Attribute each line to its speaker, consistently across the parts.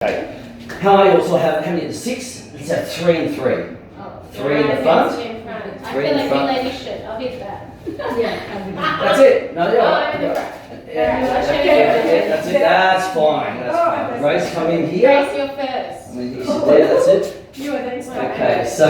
Speaker 1: Okay. How also have how many? 6? Let's have 3 and 3.
Speaker 2: Oh,
Speaker 1: 3 in the front.
Speaker 2: I
Speaker 1: 3 in
Speaker 2: feel
Speaker 1: the
Speaker 2: like
Speaker 1: front.
Speaker 2: you ladies should. I'll hit that.
Speaker 1: That's it. No, yeah.
Speaker 2: Oh, I'm in the front.
Speaker 1: Yeah,
Speaker 2: Alright,
Speaker 1: that's it. That's fine. That's fine. Grace, come in here.
Speaker 2: Grace, you're first.
Speaker 1: I mean, you sit there. That's it.
Speaker 2: You are next.
Speaker 1: Okay, so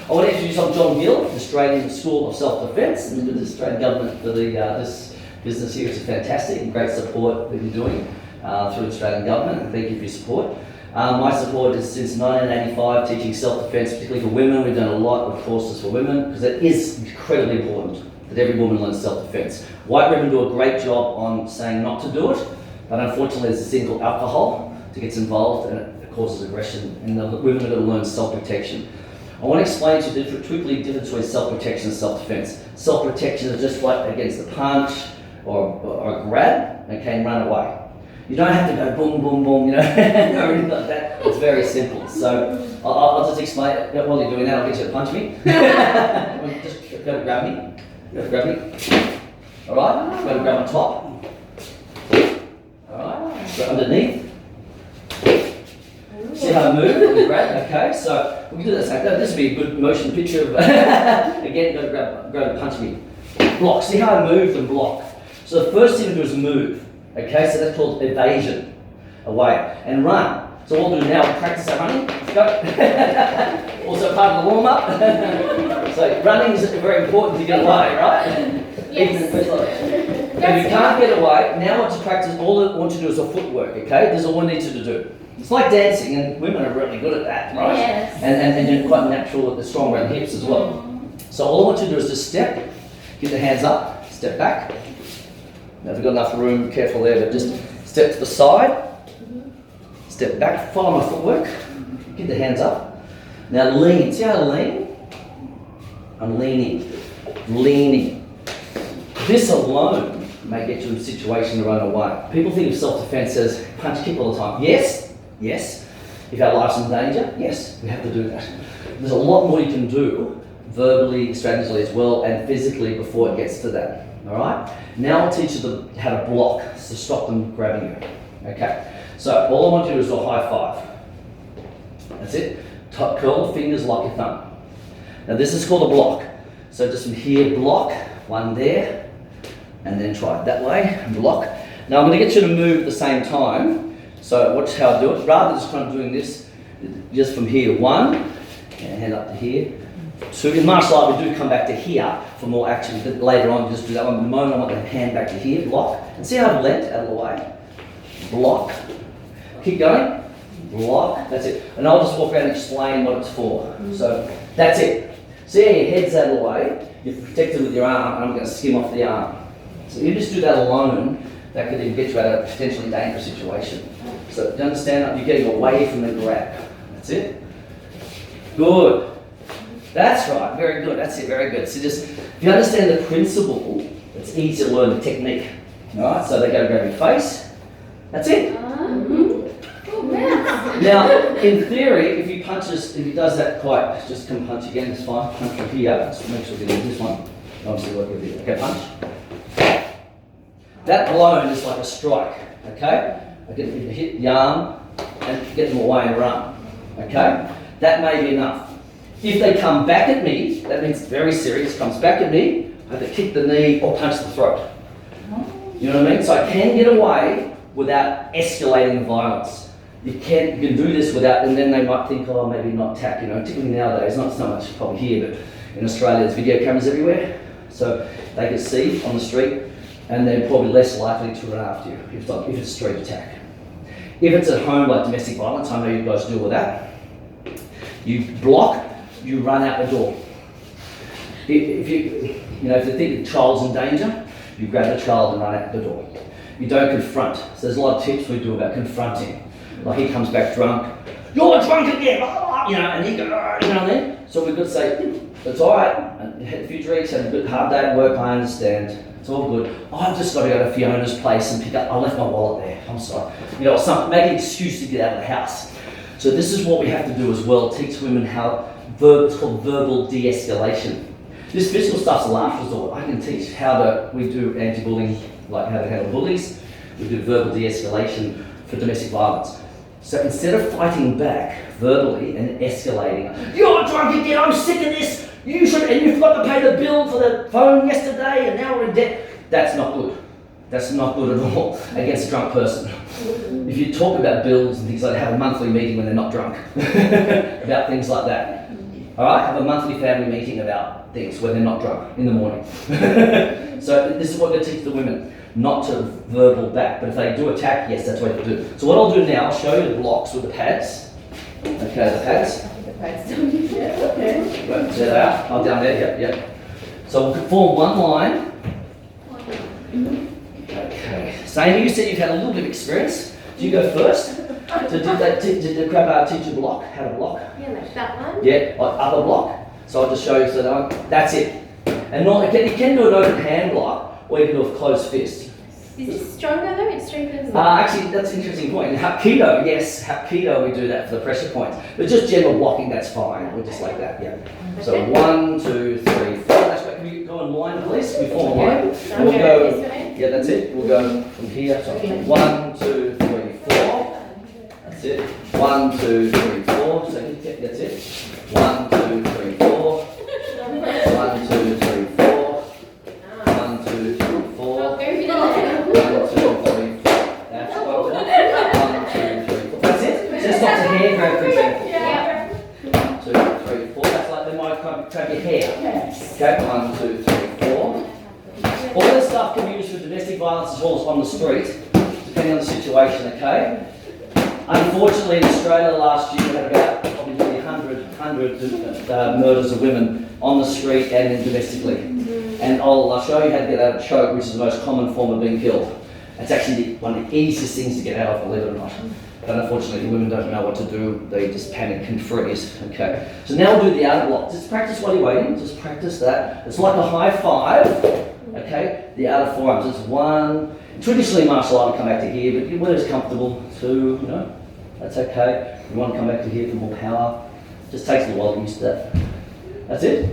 Speaker 1: I want to introduce I'm John Gill, Australian School of Self-Defence, and the Australian Government for this business here. It's fantastic and great support that you're doing through the Australian Government, and thank you for your support. My support is since 1985 teaching self-defence, particularly for women. We've done a lot of courses for women because it is incredibly important that every woman learns self-defence. White women do a great job on saying not to do it, but unfortunately there's this thing called alcohol that gets involved and it causes aggression, and the women are going to learn self-protection. I want to explain to you quickly the difference between self-protection and self-defence. Self-protection is just like against a punch or a grab, okay, and run away. You don't have to go boom, boom, boom, you know, or anything like that. It's very simple. So I'll just explain it. While you're doing that, I'll get you to punch me. Just go to grab me. Go to grab me. All right. Go to grab my top. All right. Go underneath. See how I move? Grab. Okay. So we can do that same. This would be a good motion picture of. Again, go to punch me. Block. See how I move and block. So the first thing to do is move. Okay, so that's called evasion, away, and run. So what we'll do now, we'll practice our running. Go. Also part of the warm-up. So running is very important to get away, right?
Speaker 2: Yes.
Speaker 1: If you can't get away, now what to practice, all I want you to do is a footwork, okay? This is all we need you to do. It's like dancing, and women are really good at that, right?
Speaker 2: Yes.
Speaker 1: And you're quite natural, they're strong around the hips as well. So all I want you to do is just step, get the hands up, step back. Now if you've got enough room, careful there, but just step to the side, step back, follow my footwork, get the hands up. Now lean, see how I lean? I'm leaning. This alone may get you in a situation to run away. People think of self-defense as punch, kick all the time. Yes. If our life's in danger, yes, we have to do that. There's a lot more you can do, verbally, strategically as well, and physically before it gets to that. All right. Now I'll teach you how to block, to stop them grabbing you. Okay. So all I want you to do is a high five. That's it. Curl the fingers like your thumb. Now this is called a block. So just from here, block, one there, and then try it that way, and block. Now I'm going to get you to move at the same time. So watch how I do it. Rather than just kind of doing this, just from here, 1, and hand up to here. 2. In martial art, we do come back to here for more action. But later on, just do that one. At the moment, I want the hand back to here, block. And see how I've leant out of the way? Block. Keep going. Block. That's it. And I'll just walk around and explain what it's for. So that's it. See how your head's out of the way? You're protected with your arm, and I'm going to skim off the arm. So if you just do that alone, that could even get you out of a potentially dangerous situation. So do you understand that? You're getting away from the grab. That's it. Good. That's right, very good, that's it, very good. So just, if you understand the principle, it's easy to learn the technique. Alright, so they go grab your face, that's it. Now, in theory, if he does that quite, just come punch again, it's fine. Punch from here, just make sure you do this one. Obviously what you'll do. Okay, punch. That alone is like a strike, okay? I get them to hit the arm and get them away and run, okay? That may be enough. If they come back at me, that means it's very serious, comes back at me, I have to kick the knee or punch the throat. You know what I mean? So I can get away without escalating violence. You can do this without, and then they might think, oh, maybe not tack, you know, particularly nowadays, not so much probably here, but in Australia there's video cameras everywhere, so they can see on the street, and they're probably less likely to run after you if it's a street attack. If it's at home, like domestic violence, I know you guys deal with that, you block, you run out the door. If you think the child's in danger, you grab the child and run out the door. You don't confront. So there's a lot of tips we do about confronting. Like he comes back drunk, you're drunk again, you know, and he goes, you know what I mean? So we've got to say, it's all right. And had a few drinks, had a good hard day at work, I understand. It's all good. I've just got to go to Fiona's place and I left my wallet there. I'm sorry. You know, make an excuse to get out of the house. So this is what we have to do as well, teach women it's called verbal de-escalation. This physical stuff's a last resort. I can teach we do anti-bullying, like how to handle bullies. We do verbal de-escalation for domestic violence. So instead of fighting back verbally and escalating, you're drunk again, I'm sick of this, you should, and you forgot to pay the bill for the phone yesterday and now we're in debt. That's not good. That's not good at all against a drunk person. If you talk about bills and things like that, have a monthly meeting when they're not drunk about things like that. All right, have a monthly family meeting about things when they're not drunk in the morning. So this is what we teach the women, not to verbal back, but if they do attack, yes, that's what to do. So what I'll do now, I'll show you the blocks with the pads. Okay, the pads. Right, there they are. Oh, down there, yep. So we'll form one line. Okay. Same, you said you've had a little bit of experience. Do you go first? So did the crab teach you block? How to block?
Speaker 2: Yeah, like that one.
Speaker 1: Yeah, like upper block. So I'll just show you so that one. That's it. And you can do an open hand block, or you can do a closed fist.
Speaker 2: Is this stronger though? It strengthens.
Speaker 1: Actually, that's an interesting point. In Hapkido, yes, Hapkido we do that for the pressure points. But just general blocking, that's fine. We're just like that, yeah. So 1, 2, 3, 4. That's right. Can we go in line, please? We form a line. And we'll go. Yeah, that's it. We'll go from here. So 1, 2, 3, 4. That's it. 1, 2, 3, 4. So that's it. 1, 2, 3, 4. 1, 2, 3, 4. 1, 2, 3, 4. 1, 2, 3, 4. That's well done. 1, 2, 3, 4. That's it. Just stop the hair grab, for example. 1, 2, 3, 4. That's like the might grab your hair. Okay. 1, 2, 3, 4. All this stuff can be used for domestic violence as well as on the street, depending on the situation. Okay. Unfortunately, in Australia last year we had about probably nearly 100 murders of women on the street and domestically. And I'll show you how to get out of choke, which is the most common form of being killed. It's actually one of the easiest things to get out of, believe it or not. But unfortunately, women don't know what to do. They just panic and freeze. Okay. So now we'll do the outer block. Just practice while you're waiting. Just practice that. It's like a high five. Okay. The outer forearms. It's 1. Traditionally, martial art will come back to here, but when it's comfortable, 2. That's okay. You want to come back to here for more power. Just takes a little while to get used to that. That's it.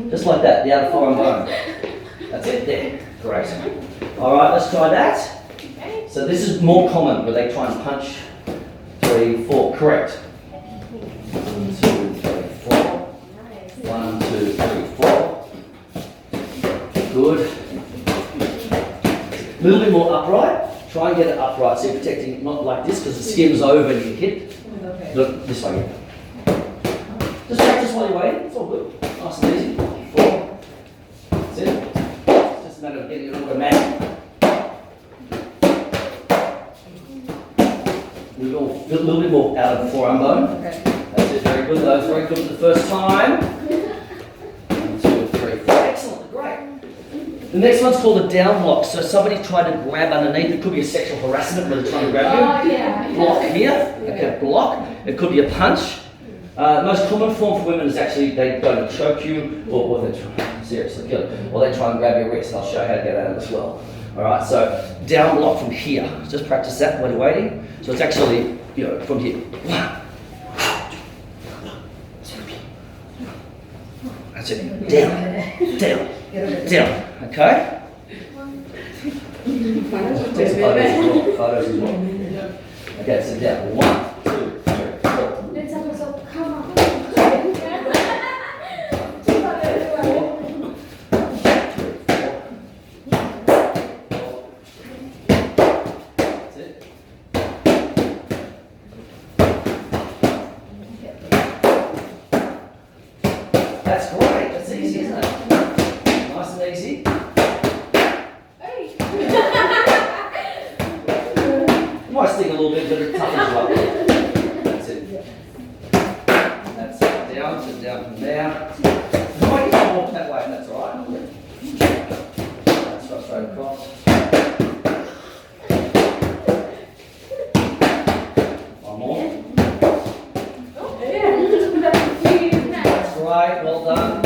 Speaker 1: Just like that. The outer forearm bone. That's it. There. Great. All right. Let's try that. So this is more common where they try and punch. 3, 4, correct. 1, 2, 3, 4. 1, 2, 3, 4. Good. A little bit more upright. Try and get it upright so you're protecting, not like this because the skin's over and you hit. Look, this way. Just practice while you're waiting. It's all good. Nice and easy. 4. That's it. It's just a matter of getting it automatic. A little bit more out of the forearm bone. Okay. That's it, very good. Those very good for the first time. 1, 2, 3, 4. Excellent, great. The next one's called a down block. So somebody tried to grab underneath. It could be a sexual harassment where they're trying to grab you.
Speaker 2: Oh, yeah.
Speaker 1: Block here. Okay, block. It could be a punch. The most common form for women is actually they go to choke you or they try, seriously kill you, or they try and grab your wrist. I'll show you how to get out of it as well. Alright, so down block from here. Just practice that when you're waiting. So it's actually, from here. 1. That's it. Down. Okay? Take some photos as well. Okay, so down. 1, 2, 3, 4.
Speaker 2: Let's have a look. Come on.
Speaker 1: That's great. That's easy, isn't it? Nice and easy. Might sting a little bit, but it's tough as well. That's it. That's it. Down, sit down from there. You might get to walk that way, that's all right. That's right, straight across. One more. That's right, well done.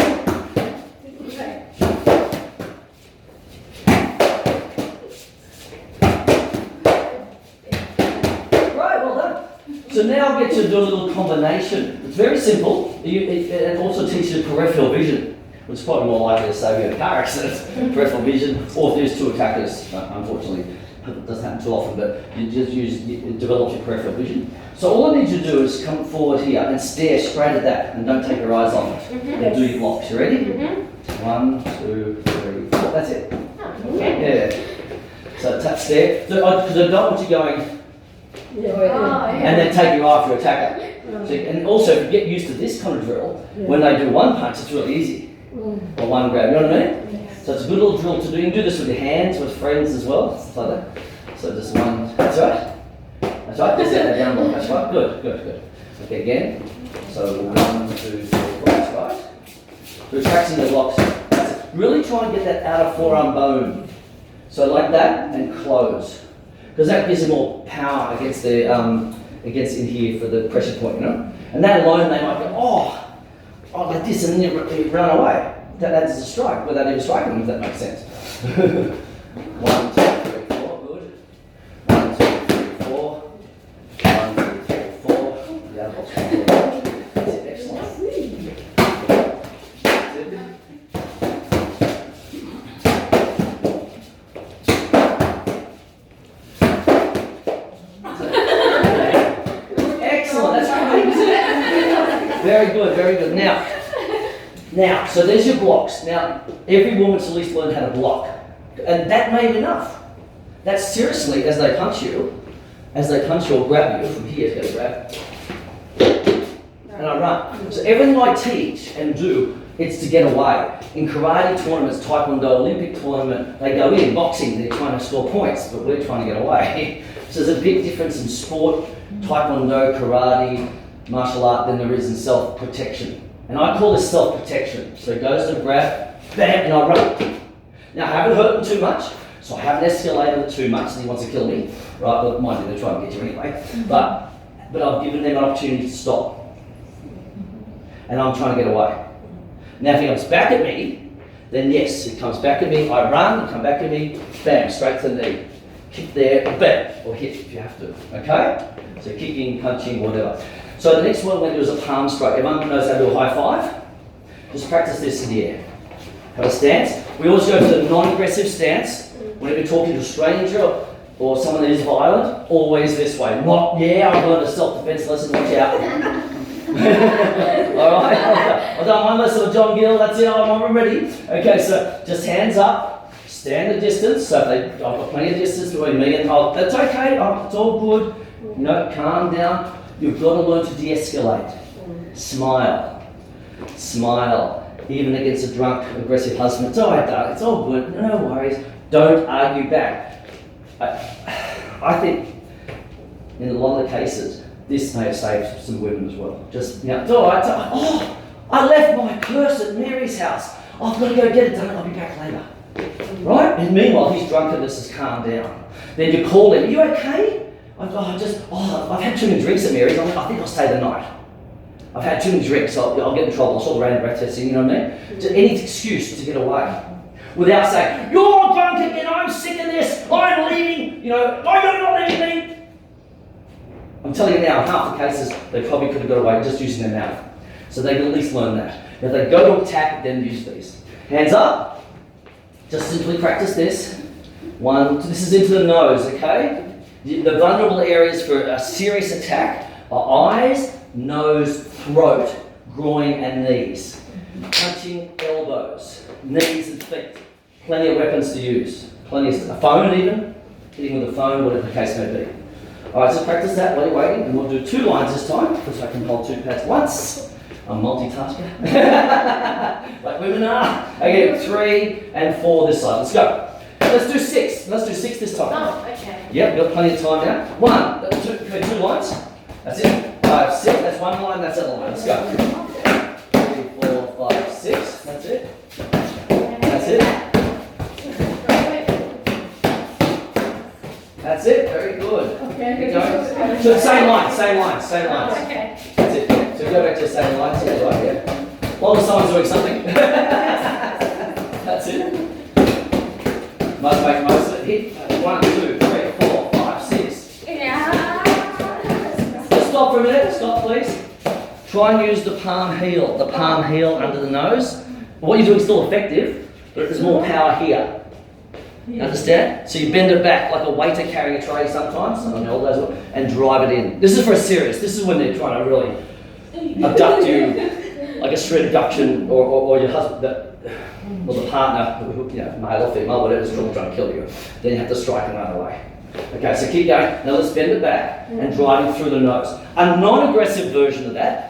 Speaker 1: So now I get to do a little combination. It's very simple. It also teaches peripheral vision, which is probably more likely to save you in a car accident. Peripheral vision, or if there's 2 attackers, unfortunately, It doesn't happen too often, but you just it develops your peripheral vision. So all I need you to do is come forward here and stare straight at that and don't take your eyes off it. And do your blocks. You ready? 1, 2, 3, 4. That's it. Yeah. So tap stare. Because I don't want you going and then take your eye for your attacker. So, and also, if you get used to this kind of drill, when they do one punch, it's really easy. Or one grab, you know what I mean? So it's a good little drill to do. You can do this with your hands, with friends as well, stuff like that. So just one, that's right. That's right, just that down block, that's right. Good. Okay, again. So 1, 2, 3, 4, that's right. So retracting the blocks. That's it. Really try and get that outer forearm bone. So like that, and close. Because that gives you more power against the, against in here for the pressure point, you know? And that alone, they might go, oh, like this, and then you run away. That's a strike without even striking them, if that makes sense. 1, 2, 3, 4, good. 1, 2, 3, 4. 1, 2, 3, 4. The other box. That's it, excellent. That's it. Excellent, that's great. Very good, very good. Now, so there's your blocks. Now, every woman's at least learned how to block. And that may be enough. That's seriously, as they punch you or grab you, from here, it's going to grab, and I run. So everything I teach and do, it's to get away. In karate tournaments, taekwondo, Olympic tournament, they go in, boxing, they're trying to score points, but we're trying to get away. So there's a big difference in sport, taekwondo, karate, martial art, than there is in self-protection. And I call this self-protection. So it goes to grab, bam, and I run. Now I haven't hurt him too much, so I haven't escalated it too much and he wants to kill me. Right, well, mind you, they're trying to get you anyway. But I've given them an opportunity to stop. And I'm trying to get away. Now if he comes back at me, then yes, he comes back at me, I run, he comes back at me, bam, straight to the knee. Kick there, bam, or hit if you have to, okay? So kicking, punching, whatever. So the next one we're going to do is a palm strike. Everyone knows how to do a high five? Just practice this in the air. Have a stance. We always go to the non-aggressive stance. Whenever you're talking to a stranger or someone that is violent, always this way. Not, yeah, I've learned a self-defense lesson, watch out. Alright, I've done one lesson with John Gill, that's it, I'm ready. Okay, so just hands up, stand a distance. So I've got plenty of distance between me and that's okay, it's all good. You know, calm down. You've got to learn to de-escalate. Smile. Even against a drunk, aggressive husband. It's all right, darling. It's all good. No worries. Don't argue back. I think in a lot of the cases, this may have saved some women as well. Just, you know, it's all right. Oh, I left my purse at Mary's house. I've got to go get it done. I'll be back later. Right? And meanwhile, his drunkenness has calmed down. Then you call him. Are you okay? I've had too many drinks at Mary's. I think I'll stay the night. I've had too many drinks, I'll get in trouble. I saw the random breath testing, you know what I mean? Just any excuse to get away. Without saying, you're drunk again, I'm sick of this, I'm leaving, you know, why are you not leaving me? I'm telling you now, in half the cases, they probably could have got away just using their mouth. So they can at least learn that. If they go to attack, then use these. Hands up. Just simply practice this. 1, this is into the nose, okay? The vulnerable areas for a serious attack are eyes, nose, throat, groin, and knees. Punching elbows, knees and feet. Plenty of weapons to use. Plenty of a phone even, hitting with a phone, whatever the case may be. Alright, so practice that while you're waiting, and we'll do 2 lines this time, because I can hold 2 pads at once. I'm a multitasker. Like women are. Okay, 3 and 4 this side. Let's go. Let's do 6. Let's do 6 this time.
Speaker 2: Oh, okay.
Speaker 1: Yep, you've got plenty of time now. 1, 2, okay, 2 lines. That's it. 5, 6. That's 1 line. That's the other line. Let's go. 3, 4, 5, 6. That's it. That's it. That's it. Very good.
Speaker 2: Okay.
Speaker 1: So same lines.
Speaker 2: Okay.
Speaker 1: That's it. So go back to the same lines. Yeah, right, yeah. As long as someone's doing something. That's it. Must make most of it. Hit 1, 2, 3, 4, 5, 6.
Speaker 2: Yeah.
Speaker 1: Just stop for a minute. Stop, please. Try and use the palm heel. The palm heel under the nose. What you're doing is still effective, but there's more power here. Understand? So you bend it back like a waiter carrying a tray sometimes, and drive it in. This is for a serious. This is when they're trying to really abduct you, like a straight abduction, or your husband, or the partner, male or female, whatever, is trying to kill you. Then you have to strike another way. Okay, so keep going. Now let's bend it back and drive it through the nose. A non-aggressive version of that,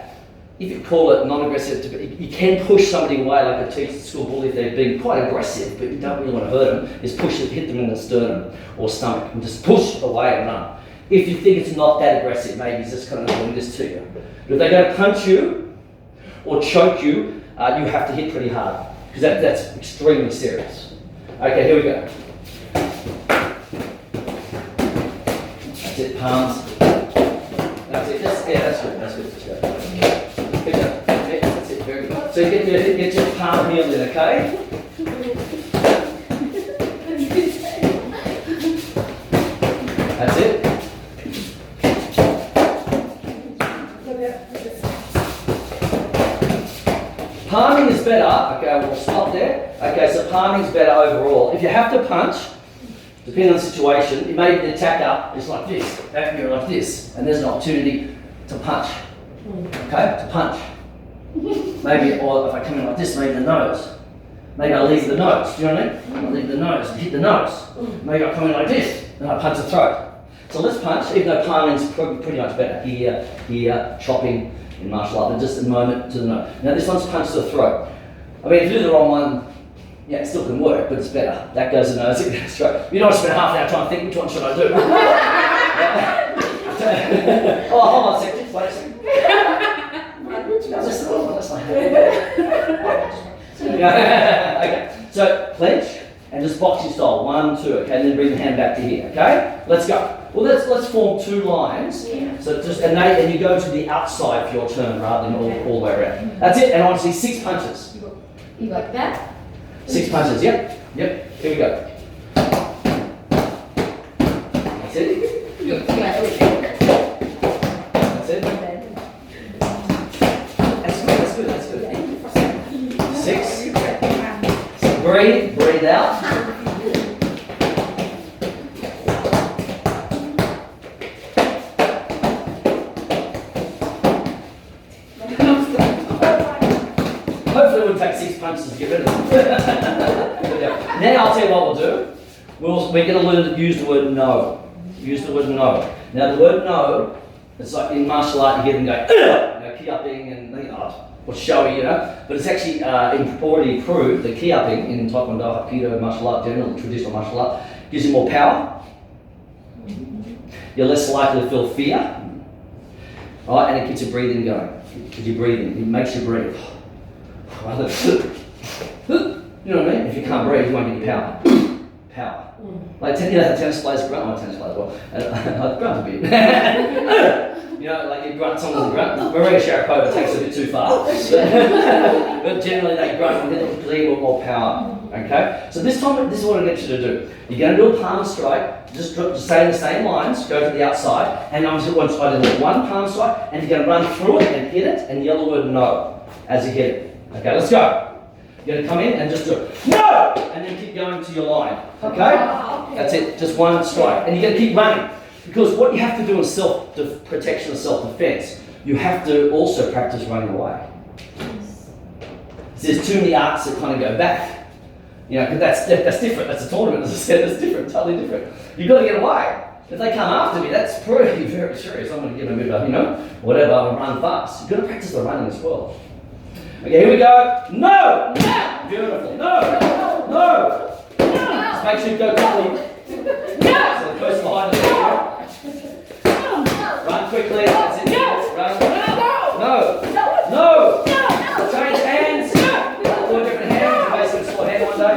Speaker 1: if you call it non-aggressive, you can push somebody away like a teacher school bully if they're being quite aggressive, but you don't really want to hurt them, is hit them in the sternum or stomach and just push away and run. If you think it's not that aggressive, maybe he's just kind of doing this to you. But if they're going to punch you or choke you, you have to hit pretty hard because that's extremely serious. Okay, here we go. That's it, palms. That's it. That's good. That's good. Good job. Okay, that's it. Very good. So you get your palm healed in, okay? That's it. Palming is better. Okay, we'll stop there. Okay, so palming is better overall. If you have to punch, depending on the situation, it may be the attacker is like this, you're like this, and there's an opportunity to punch. Okay, to punch. Maybe, or if I come in like this, maybe the nose. Maybe I leave the nose, do you know what I mean? I leave the nose, hit the nose. Maybe I come in like this, and I punch the throat. So let's punch, even though palming's pretty much better. Here, chopping in martial art, but just a moment to the nose. Now this one's punch to the throat. I mean, if you do the wrong one, yeah, it still can work, but it's better. That goes to the nose, it goes straight. You don't want to spend half an hour trying to think, which one should I do? Oh, hold on a second, just wait a second. Okay, so clench and just boxing style, 1, 2, okay, and then bring the hand back to here, okay? Let's go. Well, let's form 2 lines. Yeah. So just and you go to the outside for your turn rather than all the way around. That's it, and I want to see 6 punches.
Speaker 2: You like that?
Speaker 1: 6 punches, yep. Here we go. That's it. That's it. That's good. 6. So breathe out. Hopefully we'll take 6 punches to get rid of them. Now I'll tell you what we'll do. We're going to learn to use the word no. Use the word no. Now the word no, it's like in martial art you hear them go, ki-upping and or showy, but it's actually already proved that ki-upping in Taekwondo, Hapkido, martial art, general traditional martial art, gives you more power. You're less likely to feel fear, right? And it gets your breathing going. Because you're breathing, it makes you breathe. You know what I mean? If you can't breathe, you won't get your power. Like tennis players grunt. I'm a tennis player as well. I grunt a bit. Like you grunt, someone's a grunt. Maria Sharapova takes it a bit too far. But generally they grunt with a little more power. Okay? So this time, this is what I get you to do. You're going to do a palm strike, just stay in the same lines, go to the outside, and I'm just going to try to do 1 palm strike, and you're going to run through it and hit it, and yell the word no as you hit it. Okay, let's go. You're going to come in and just do it. No! And then keep going to your line. Okay? That's it. Just 1 strike. And you're going to keep running. Because what you have to do in self-protection or self-defense, you have to also practice running away. There's too many arts that kind of go back. Because that's different. That's a tournament, as I said. That's different, totally different. You've got to get away. If they come after me, that's pretty very serious. I'm going to give them a bit of, whatever, and run fast. You've got to practice the running as well. Okay, here we go. No! No! Beautiful. No! No! No! Just make sure you go quickly. No! So the person behind us. Run quickly. That's it. Run. No! No! No! Change hands. 4 different hands. Basically, 4 hands one day.